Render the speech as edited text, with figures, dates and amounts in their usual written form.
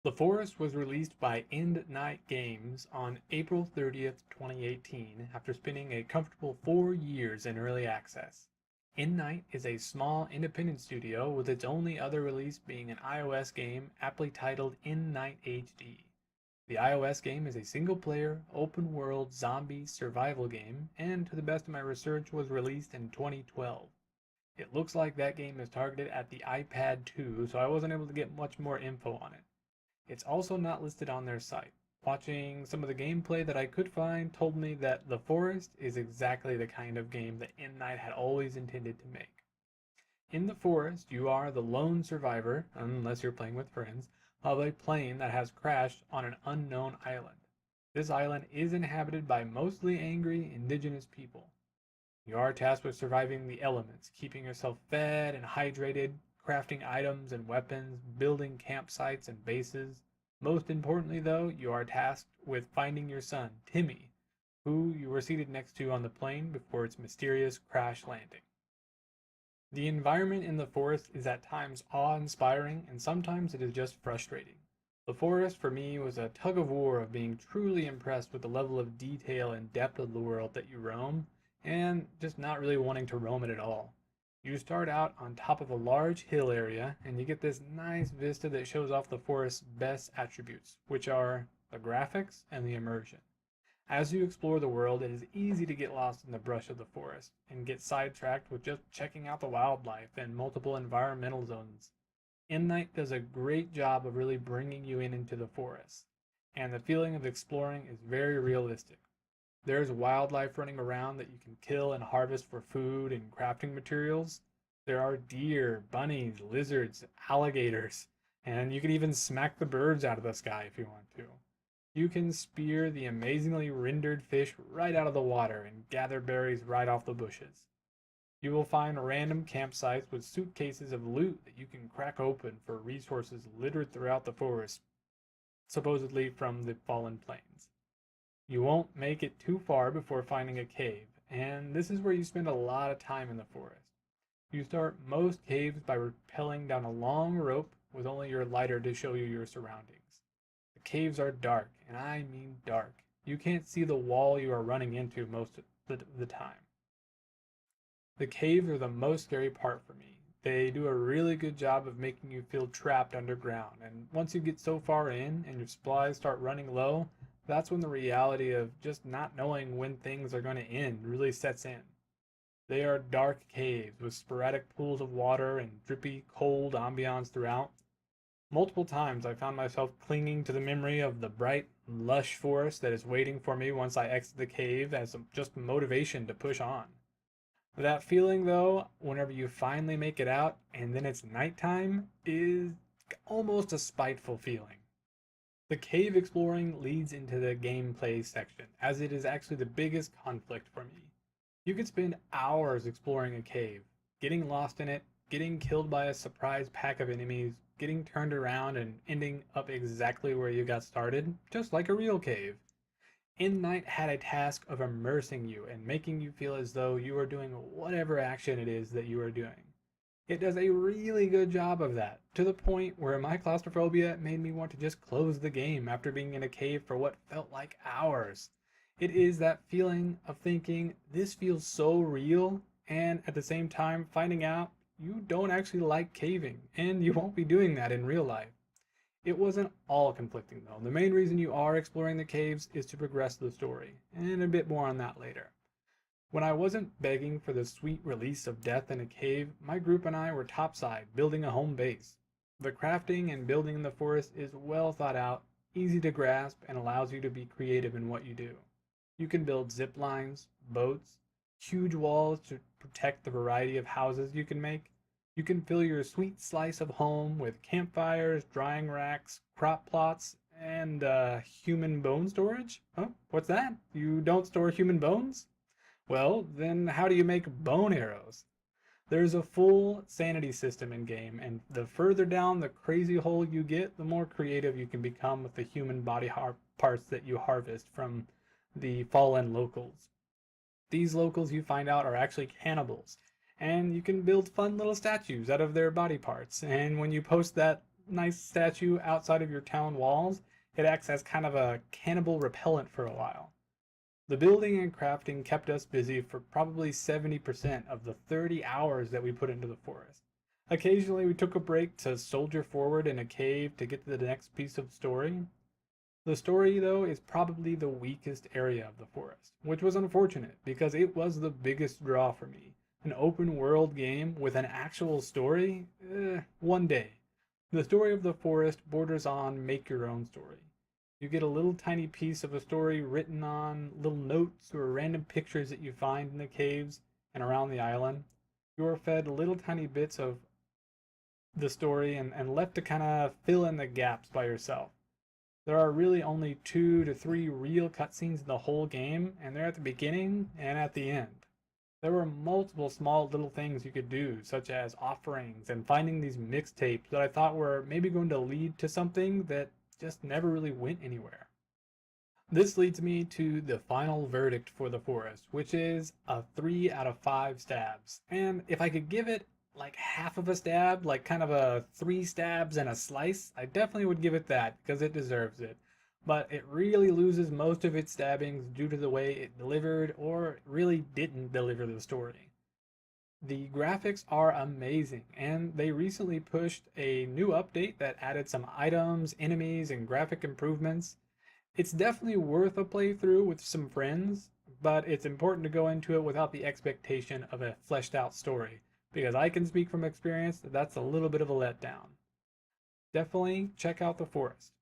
The Forest was released by End Night Games on April 30th, 2018, after spending a comfortable 4 years in early access. End Night is a small independent studio with its only other release being an iOS game aptly titled End Night HD. The iOS game is a single-player, open-world zombie survival game, and to the best of my research was released in 2012. It looks like that game is targeted at the iPad too, so I wasn't able to get much more info on it. It's also not listed on their site. Watching some of the gameplay that I could find told me that The Forest is exactly the kind of game that End Night had always intended to make. In The Forest, you are the lone survivor, unless you're playing with friends, of a plane that has crashed on an unknown island. This island is inhabited by mostly angry indigenous people. You are tasked with surviving the elements, keeping yourself fed and hydrated, crafting items and weapons, building campsites and bases. Most importantly, though, you are tasked with finding your son, Timmy, who you were seated next to on the plane before its mysterious crash landing. The environment in the forest is at times awe-inspiring, and sometimes it is just frustrating. The forest, for me, was a tug-of-war of being truly impressed with the level of detail and depth of the world that you roam, and just not really wanting to roam it at all. You start out on top of a large hill area, and you get this nice vista that shows off the forest's best attributes, which are the graphics and the immersion. As you explore the world, it is easy to get lost in the brush of the forest and get sidetracked with just checking out the wildlife and multiple environmental zones. End Night does a great job of really bringing you into the forest, and the feeling of exploring is very realistic. There's wildlife running around that you can kill and harvest for food and crafting materials. There are deer, bunnies, lizards, alligators, and you can even smack the birds out of the sky if you want to. You can spear the amazingly rendered fish right out of the water and gather berries right off the bushes. You will find random campsites with suitcases of loot that you can crack open for resources littered throughout the forest, supposedly from the fallen plains. You won't make it too far before finding a cave, and this is where you spend a lot of time in the forest. You start most caves by rappelling down a long rope with only your lighter to show you your surroundings. The caves are dark, and I mean dark. You can't see the wall you are running into most of the time. The caves are the most scary part for me. They do a really good job of making you feel trapped underground, and once you get so far in and your supplies start running low, that's when the reality of just not knowing when things are going to end really sets in. They are dark caves with sporadic pools of water and drippy, cold ambiance throughout. Multiple times I found myself clinging to the memory of the bright, lush forest that is waiting for me once I exit the cave as just motivation to push on. That feeling, though, whenever you finally make it out and then it's nighttime, is almost a spiteful feeling. The cave exploring leads into the gameplay section, as it is actually the biggest conflict for me. You could spend hours exploring a cave, getting lost in it, getting killed by a surprise pack of enemies, getting turned around and ending up exactly where you got started, just like a real cave. End Night had a task of immersing you and making you feel as though you are doing whatever action it is that you are doing. It does a really good job of that, to the point where my claustrophobia made me want to just close the game after being in a cave for what felt like hours. It is that feeling of thinking, this feels so real, and at the same time finding out you don't actually like caving, and you won't be doing that in real life. It wasn't all conflicting though. The main reason you are exploring the caves is to progress the story, and a bit more on that later. When I wasn't begging for the sweet release of death in a cave, my group and I were topside, building a home base. The crafting and building in the forest is well thought out, easy to grasp, and allows you to be creative in what you do. You can build zip lines, boats, huge walls to protect the variety of houses you can make. You can fill your sweet slice of home with campfires, drying racks, crop plots, and human bone storage? Oh, what's that? You don't store human bones? Well, then how do you make bone arrows? There's a full sanity system in game, and the further down the crazy hole you get, the more creative you can become with the human body parts that you harvest from the fallen locals. These locals, you find out, are actually cannibals, and you can build fun little statues out of their body parts, and when you post that nice statue outside of your town walls, it acts as kind of a cannibal repellent for a while. The building and crafting kept us busy for probably 70% of the 30 hours that we put into the forest. Occasionally, we took a break to soldier forward in a cave to get to the next piece of story. The story, though, is probably the weakest area of the forest, which was unfortunate because it was the biggest draw for me. An open world game with an actual story? One day. The story of the forest borders on make your own story. You get a little tiny piece of a story written on little notes or random pictures that you find in the caves and around the island. You are fed little tiny bits of the story and left to kind of fill in the gaps by yourself. There are really only 2 to 3 real cutscenes in the whole game, and they're at the beginning and at the end. There were multiple small little things you could do, such as offerings and finding these mixtapes that I thought were maybe going to lead to something that just never really went anywhere. This leads me to the final verdict for the forest, which is a 3 out of 5 stabs. And if I could give it like half of a stab, like kind of a 3 stabs and a slice, I definitely would give it that because it deserves it. But it really loses most of its stabbings due to the way it delivered or really didn't deliver the story. The graphics are amazing, and they recently pushed a new update that added some items, enemies, and graphic improvements. It's definitely worth a playthrough with some friends, but it's important to go into it without the expectation of a fleshed out story, because I can speak from experience that that's a little bit of a letdown. Definitely check out The Forest.